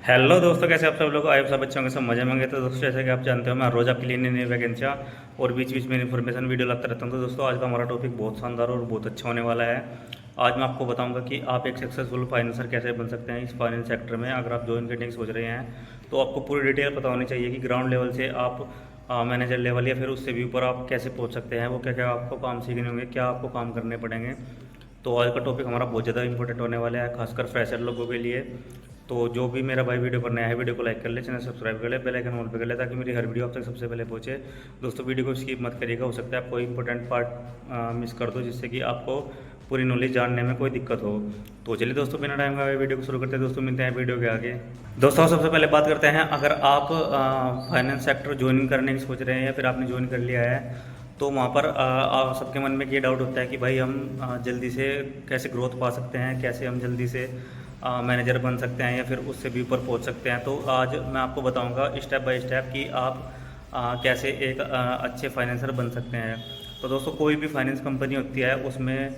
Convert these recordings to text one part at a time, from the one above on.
Hello दोस्तों, कैसे आप सब लोग? आए सब बच्चों के सब मजे में गए। तो दोस्तों, जैसे कि आप जानते हो, मैं रोज़ आपके लिए नई नई वैकेंसियाँ और बीच बीच में इन्फॉर्मेशन वीडियो लाता रहता हूँ। तो दोस्तों, आज का हमारा टॉपिक बहुत शानदार और बहुत अच्छा होने वाला है। आज मैं आपको बताऊंगा कि आप एक सक्सेसफुल फाइनेंसर कैसे बन सकते हैं इस फाइनेंस सेक्टर में। अगर आप ज्वाइन करने की सोच रहे हैं तो आपको पूरी डिटेल पता होनी चाहिए कि ग्राउंड लेवल से आप मैनेजर लेवल या फिर उससे भी ऊपर आप कैसे पहुँच सकते हैं। वो क्या क्या आपको काम सीखने होंगे, क्या आपको काम करने पड़ेंगे। तो आज का टॉपिक हमारा बहुत ज़्यादा इंपॉर्टेंट होने वाला है, खासकर फ्रेशर लोगों के लिए। तो जो भी मेरा भाई वीडियो पर नया है, वीडियो को लाइक कर ले, चैनल सब्सक्राइब कर ले, बेल आइकन ऑन पे कर ले, ताकि मेरी हर वीडियो आप तक सबसे पहले पहुंचे। दोस्तों, वीडियो को स्किप मत करिएगा, हो सकता है आप कोई इंपॉर्टेंट पार्ट मिस कर दो, जिससे कि आपको पूरी नॉलेज जानने में कोई दिक्कत हो। तो चलिए दोस्तों, बिना टाइम का वीडियो को शुरू करते हैं। दोस्तों, मिलते हैं वीडियो के आगे। दोस्तों, सबसे पहले बात करते हैं, अगर आप फाइनेंस सेक्टर ज्वाइन करने की सोच रहे हैं या फिर आपने ज्वाइन कर लिया है, तो वहाँ पर सबके मन में ये डाउट होता है कि भाई हम जल्दी से कैसे ग्रोथ पा सकते हैं, कैसे हम जल्दी से मैनेजर बन सकते हैं या फिर उससे भी ऊपर पहुँच सकते हैं। तो आज मैं आपको बताऊंगा स्टेप बाय स्टेप कि आप कैसे एक अच्छे फाइनेंसर बन सकते हैं। तो दोस्तों, कोई भी फाइनेंस कंपनी होती है उसमें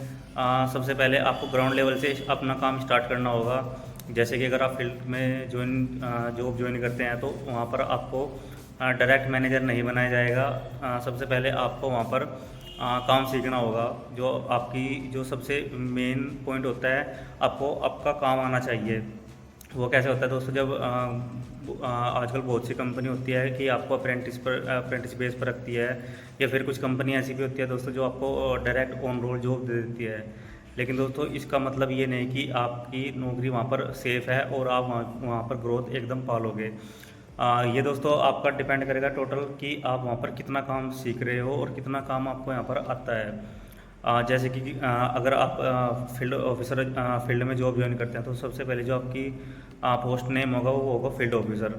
सबसे पहले आपको ग्राउंड लेवल से अपना काम स्टार्ट करना होगा। जैसे कि अगर आप फील्ड में जॉब ज्वाइन करते हैं तो वहाँ पर आपको डायरेक्ट मैनेजर नहीं बनाया जाएगा। सबसे पहले आपको वहाँ पर काम सीखना होगा। जो आपकी जो सबसे मेन पॉइंट होता है, आपको आपका काम आना चाहिए। वो कैसे होता है दोस्तों, जब आजकल बहुत सी कंपनी होती है कि आपको अप्रेंटिस बेस पर रखती है, या फिर कुछ कंपनी ऐसी भी होती है दोस्तों जो आपको डायरेक्ट ऑन रोल जॉब दे देती है। लेकिन दोस्तों, इसका मतलब ये नहीं कि आपकी नौकरी वहाँ पर सेफ़ है और आप वहाँ पर ग्रोथ एकदम पालोगे। ये दोस्तों आपका डिपेंड करेगा टोटल कि आप वहाँ पर कितना काम सीख रहे हो और कितना काम आपको यहाँ पर आता है। जैसे कि अगर आप फील्ड में जॉब ज्वाइन करते हैं तो सबसे पहले जो आपकी पोस्ट नेम होगा वो होगा फील्ड ऑफिसर।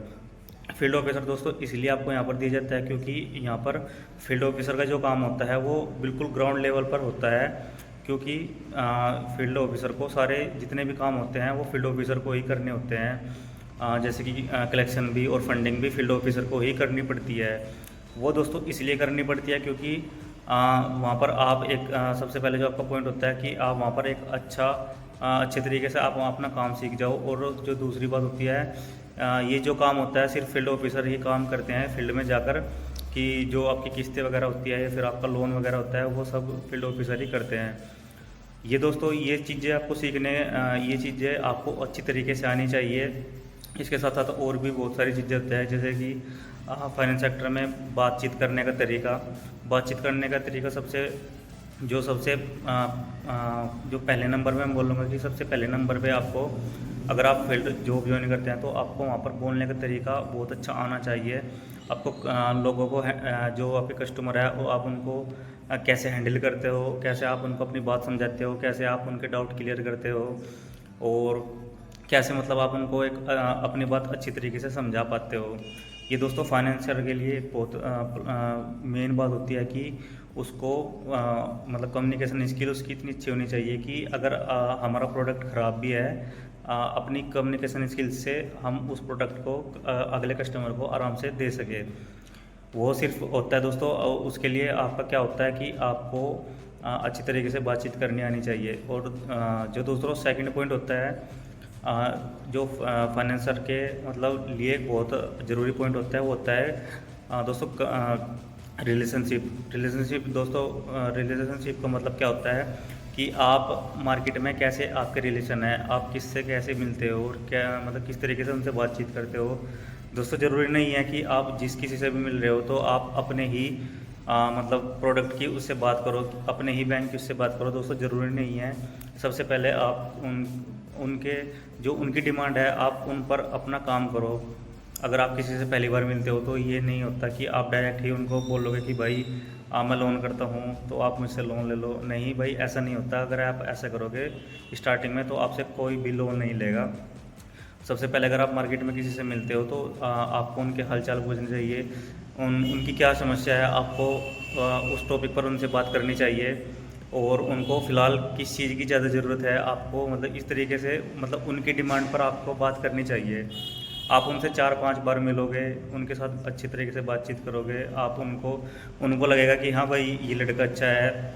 फील्ड ऑफिसर दोस्तों इसलिए आपको यहाँ पर दिया जाता है क्योंकि यहाँ पर फील्ड ऑफिसर का जो काम होता है वो बिल्कुल ग्राउंड लेवल पर होता है। क्योंकि फील्ड ऑफिसर को सारे जितने भी काम होते हैं वो फील्ड ऑफिसर को ही करने होते हैं। जैसे कि कलेक्शन भी और फंडिंग भी फील्ड ऑफिसर को ही करनी पड़ती है। वो दोस्तों इसलिए करनी पड़ती है क्योंकि वहाँ पर आप एक सबसे पहले जो आपका पॉइंट होता है कि आप वहाँ पर एक अच्छे तरीके से आप वहाँ अपना काम सीख जाओ। और जो दूसरी बात होती है, ये जो काम होता है सिर्फ फील्ड ऑफिसर ही काम करते हैं फील्ड में जाकर, कि जो आपकी किस्तें वगैरह होती है या फिर आपका लोन वगैरह होता है वो सब फील्ड ऑफिसर ही करते हैं। ये दोस्तों ये चीज़ें आपको अच्छी तरीके से आनी चाहिए। इसके साथ साथ और भी बहुत सारी चीज़ें होती हैं, जैसे कि फाइनेंस सेक्टर में बातचीत करने का तरीका सबसे जो पहले नंबर पे मैं बोलूँगा कि सबसे पहले नंबर पे आपको, अगर आप फील्ड जॉब ज्वाइन करते हैं तो आपको वहाँ पर बोलने का तरीका बहुत अच्छा आना चाहिए। आपको लोगों को जो आपके कस्टमर है वो आप उनको कैसे हैंडल करते हो, कैसे आप उनको अपनी बात समझाते हो, कैसे आप उनके डाउट क्लियर करते हो, और कैसे मतलब आप उनको अपनी बात अच्छी तरीके से समझा पाते हो। ये दोस्तों फाइनेंसर के लिए एक बहुत मेन बात होती है कि उसको मतलब कम्युनिकेशन स्किल उसकी इतनी अच्छी होनी चाहिए कि अगर हमारा प्रोडक्ट ख़राब भी है, अपनी कम्युनिकेशन स्किल से हम उस प्रोडक्ट को अगले कस्टमर को आराम से दे सके। वो सिर्फ होता है दोस्तों, उसके लिए आपका क्या होता है कि आपको अच्छी तरीके से बातचीत करनी आनी चाहिए। और जो दूसरा सेकंड पॉइंट होता है, जो फाइनेंसर के मतलब लिए एक बहुत ज़रूरी पॉइंट होता है, वो होता है दोस्तों रिलेशनशिप का मतलब क्या होता है कि आप मार्केट में कैसे आपके रिलेशन है, आप किससे कैसे मिलते हो और क्या मतलब किस तरीके से उनसे बातचीत करते हो। दोस्तों, ज़रूरी नहीं है कि आप जिस किसी से भी मिल रहे हो तो आप अपने ही मतलब प्रोडक्ट की उससे बात करो, अपने ही बैंक की उससे बात करो। दोस्तों, ज़रूरी नहीं है। सबसे पहले आप उनकी डिमांड है, आप उन पर अपना काम करो। अगर आप किसी से पहली बार मिलते हो तो ये नहीं होता कि आप डायरेक्ट ही उनको बोलोगे कि भाई मैं लोन करता हूँ तो आप मुझसे लोन ले लो। नहीं भाई, ऐसा नहीं होता। अगर आप ऐसा करोगे स्टार्टिंग में तो आपसे कोई भी लोन नहीं लेगा। सबसे पहले अगर आप मार्केट में किसी से मिलते हो तो आपको उनके हालचाल पूछने चाहिए, उनकी क्या समस्या है, आपको उस टॉपिक पर उनसे बात करनी चाहिए। और उनको फ़िलहाल किस चीज़ की ज़्यादा ज़रूरत है, आपको मतलब इस तरीके से मतलब उनकी डिमांड पर आपको बात करनी चाहिए। आप उनसे 4-5 बार मिलोगे, उनके साथ अच्छी तरीके से बातचीत करोगे, आप उनको लगेगा कि हाँ भाई ये लड़का अच्छा है।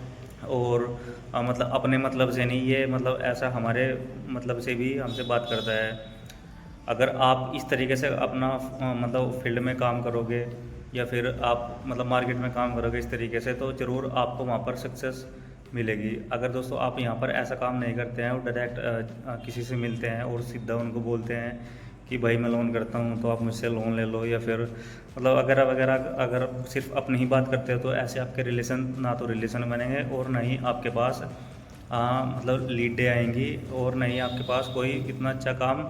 और मतलब अपने मतलब से नहीं, ये मतलब ऐसा हमारे मतलब से भी हमसे बात करता है। अगर आप इस तरीके से अपना मतलब फील्ड में काम करोगे या फिर आप मतलब मार्केट में काम करोगे इस तरीके से, तो ज़रूर आपको वहाँ पर सक्सेस मिलेगी। अगर दोस्तों आप यहाँ पर ऐसा काम नहीं करते हैं और डायरेक्ट किसी से मिलते हैं और सीधा उनको बोलते हैं कि भाई मैं लोन करता हूँ तो आप मुझसे लोन ले लो, या फिर मतलब वगैरह वगैरह, अगर सिर्फ अपनी ही बात करते हो तो ऐसे आपके रिलेशन ना तो रिलेशन बनेंगे और ना ही आपके पास मतलब लीडें आएंगी और ना ही आपके पास कोई इतना अच्छा काम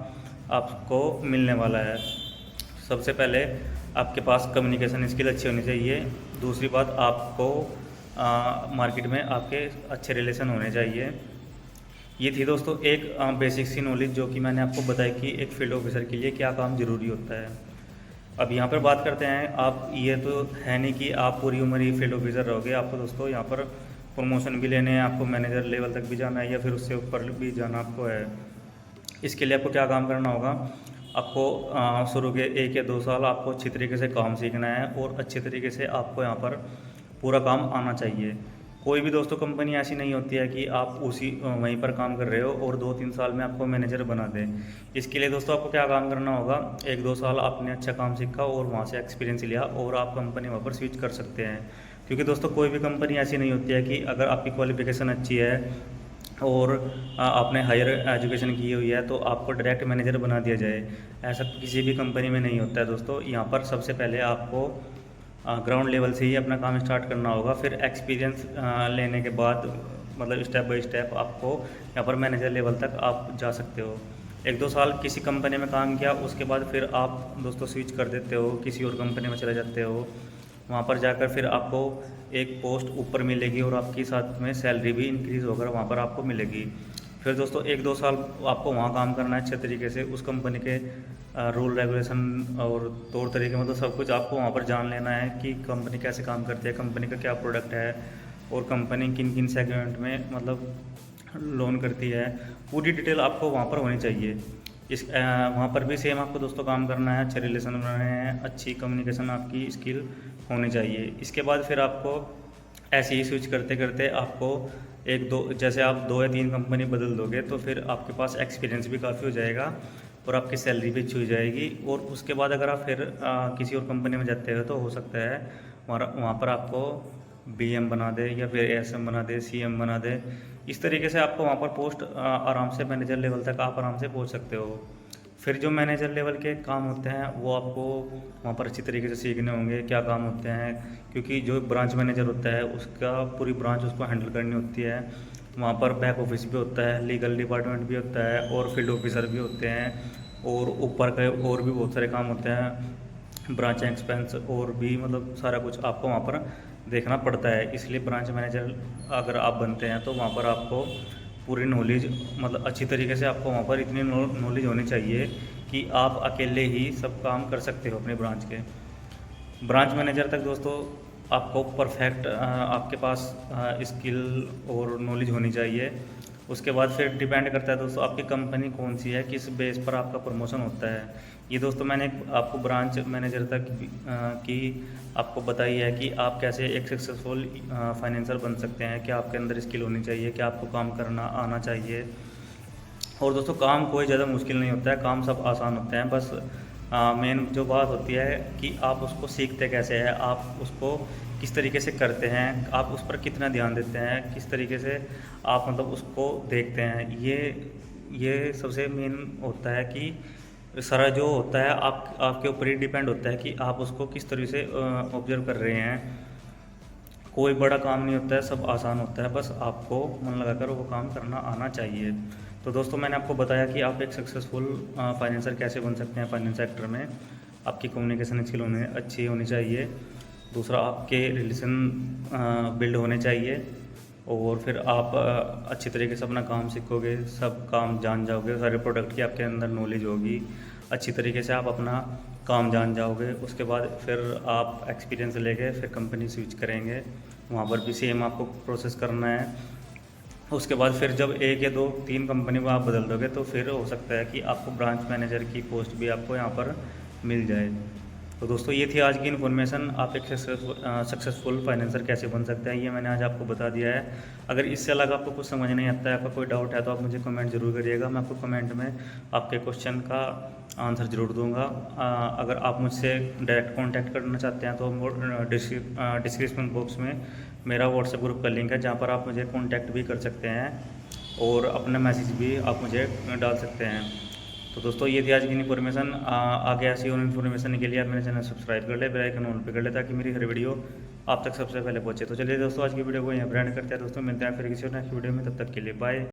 आपको मिलने वाला है। सबसे पहले आपके पास कम्युनिकेशन स्किल अच्छी होनी चाहिए। दूसरी बात, आपको मार्केट में आपके अच्छे रिलेशन होने चाहिए। ये थी दोस्तों एक बेसिक सी नॉलेज जो कि मैंने आपको बताई कि एक फील्ड ऑफिसर के लिए क्या काम ज़रूरी होता है। अब यहाँ पर बात करते हैं, आप ये तो है नहीं कि आप पूरी उम्र ही फील्ड ऑफिसर रहोगे। आपको दोस्तों यहाँ पर प्रमोशन भी लेने हैं, आपको मैनेजर लेवल तक भी जाना है या फिर उससे ऊपर भी जाना आपको है। इसके लिए आपको क्या काम करना होगा, आपको शुरू के 1 या 2 साल आपको अच्छी तरीके से काम सीखना है और अच्छे तरीके से आपको यहाँ पर पूरा काम आना चाहिए। कोई भी दोस्तों कंपनी ऐसी नहीं होती है कि आप उसी वहीं पर काम कर रहे हो और 2-3 साल में आपको मैनेजर बना दें। इसके लिए दोस्तों आपको क्या काम करना होगा, 1-2 साल आपने अच्छा काम सीखा और वहाँ से एक्सपीरियंस लिया और आप कंपनी वहाँ पर स्विच कर सकते हैं। क्योंकि दोस्तों कोई भी कंपनी ऐसी नहीं होती है कि अगर आपकी क्वालिफिकेशन अच्छी है और आपने हायर एजुकेशन की हुई है तो आपको डायरेक्ट मैनेजर बना दिया जाए। ऐसा किसी भी कंपनी में नहीं होता है दोस्तों। यहाँ पर सबसे पहले आपको ग्राउंड लेवल से ही अपना काम स्टार्ट करना होगा, फिर एक्सपीरियंस लेने के बाद मतलब स्टेप बाय स्टेप आपको यहाँ पर मैनेजर लेवल तक आप जा सकते हो। 1-2 साल किसी कंपनी में काम किया, उसके बाद फिर आप दोस्तों स्विच कर देते हो, किसी और कंपनी में चले जाते हो। वहाँ पर जाकर फिर आपको एक पोस्ट ऊपर मिलेगी और आपके साथ में सैलरी भी इंक्रीज़ होकर वहाँ पर आपको मिलेगी। फिर दोस्तों 1-2 साल आपको वहाँ काम करना है अच्छे तरीके से, उस कंपनी के रूल रेगुलेशन और तौर तरीके मतलब सब कुछ आपको वहाँ पर जान लेना है कि कंपनी कैसे काम करती है, कंपनी का क्या प्रोडक्ट है और कंपनी किन किन सेगमेंट में मतलब लोन करती है। पूरी डिटेल आपको वहाँ पर होनी चाहिए। वहाँ पर भी सेम आपको दोस्तों काम करना है, अच्छे रिलेशन बनाने हैं, अच्छी कम्युनिकेशन आपकी स्किल होनी चाहिए। इसके बाद फिर आपको ऐसे ही स्विच करते करते आपको 1-2 जैसे आप 2 या 3 कंपनी बदल दोगे तो फिर आपके पास एक्सपीरियंस भी काफ़ी हो जाएगा और आपकी सैलरी भी अच्छी हो जाएगी। और उसके बाद अगर आप फिर किसी और कंपनी में जाते हो तो हो सकता है वहाँ पर आपको BM बना दे या फिर ASM बना दे, CM बना दे। इस तरीके से आपको वहाँ पर पोस्ट आराम से मैनेजर लेवल तक आप आराम से पहुँच सकते हो। फिर जो मैनेजर लेवल के काम होते हैं वो आपको वहाँ पर अच्छी तरीके से सीखने होंगे, क्या काम होते हैं, क्योंकि जो ब्रांच मैनेजर होता है उसका पूरी ब्रांच उसको हैंडल करनी होती है। वहाँ पर बैक ऑफिस भी होता है, लीगल डिपार्टमेंट भी होता है और फील्ड ऑफिसर भी होते हैं और ऊपर के और भी बहुत सारे काम होते हैं, ब्रांच एक्सपेंस और भी मतलब सारा कुछ आपको वहाँ पर देखना पड़ता है। इसलिए ब्रांच मैनेजर अगर आप बनते हैं तो वहाँ पर आपको पूरी नॉलेज मतलब अच्छी तरीके से आपको वहाँ पर इतनी नॉलेज होनी चाहिए कि आप अकेले ही सब काम कर सकते हो अपने ब्रांच के। ब्रांच मैनेजर तक दोस्तों आपको परफेक्ट आपके पास स्किल और नॉलेज होनी चाहिए। उसके बाद फिर डिपेंड करता है दोस्तों आपकी कंपनी कौन सी है, किस बेस पर आपका प्रमोशन होता है। ये दोस्तों मैंने आपको ब्रांच मैनेजर तक की आपको बताई है कि आप कैसे एक सक्सेसफुल फाइनेंसर बन सकते हैं, क्या आपके अंदर स्किल होनी चाहिए, क्या आपको काम करना आना चाहिए। और दोस्तों काम कोई ज़्यादा मुश्किल नहीं होता है, काम सब आसान होते हैं। बस मेन जो बात होती है कि आप उसको सीखते कैसे हैं, आप उसको किस तरीके से करते हैं, आप उस पर कितना ध्यान देते हैं, किस तरीके से आप मतलब उसको देखते हैं। ये सबसे मेन होता है कि सारा जो होता है आपके ऊपर ही डिपेंड होता है कि आप उसको किस तरीके से ऑब्जर्व कर रहे हैं। कोई बड़ा काम नहीं होता है, सब आसान होता है, बस आपको मन लगाकर वो काम करना आना चाहिए। तो दोस्तों मैंने आपको बताया कि आप एक सक्सेसफुल फाइनेंसर कैसे बन सकते हैं फाइनेंस सेक्टर में। आपकी कम्युनिकेशन स्किल अच्छी होनी चाहिए। दूसरा, आपके रिलेशन बिल्ड होने चाहिए और फिर आप अच्छी तरीके से अपना काम सीखोगे, सब काम जान जाओगे, सारे प्रोडक्ट की आपके अंदर नॉलेज होगी, अच्छी तरीके से आप अपना काम जान जाओगे। उसके बाद फिर आप एक्सपीरियंस लेके फिर कंपनी स्विच करेंगे, वहाँ पर भी सेम आपको प्रोसेस करना है। उसके बाद फिर जब 1 या 2-3 कंपनी में आप बदल दोगे तो फिर हो सकता है कि आपको ब्रांच मैनेजर की पोस्ट भी आपको यहाँ पर मिल जाए। तो दोस्तों ये थी आज की इन्फॉर्मेशन। आप एक सक्सेसफुल फाइनेंसर कैसे बन सकते हैं, ये मैंने आज आपको बता दिया है। अगर इससे अलग आपको कुछ समझ नहीं आता है, आपका कोई डाउट है, तो आप मुझे कमेंट जरूर करिएगा। मैं आपको कमेंट में आपके क्वेश्चन का आंसर ज़रूर दूंगा। अगर आप मुझसे डायरेक्ट कांटेक्ट करना चाहते हैं तो डिस्क्रिप्शन बॉक्स में मेरा व्हाट्सएप ग्रुप का लिंक है, जहाँ पर आप मुझे कांटेक्ट भी कर सकते हैं और अपना मैसेज भी आप मुझे डाल सकते हैं। तो दोस्तों ये थी आज की इन्फॉर्मेशन। आगे ऐसी और इन्फॉर्मेशन के लिए आप मेरे चैनल सब्सक्राइब कर ले, बेल आइकन ऑन पे कर ले, ताकि मेरी हर वीडियो आप तक सबसे पहले पहुंचे। तो चलिए दोस्तों आज की वीडियो को यहाँ पर एंड करते हैं। दोस्तों मिलते हैं फिर किसी और नेक्स्ट वीडियो में, तब तक के लिए बाय।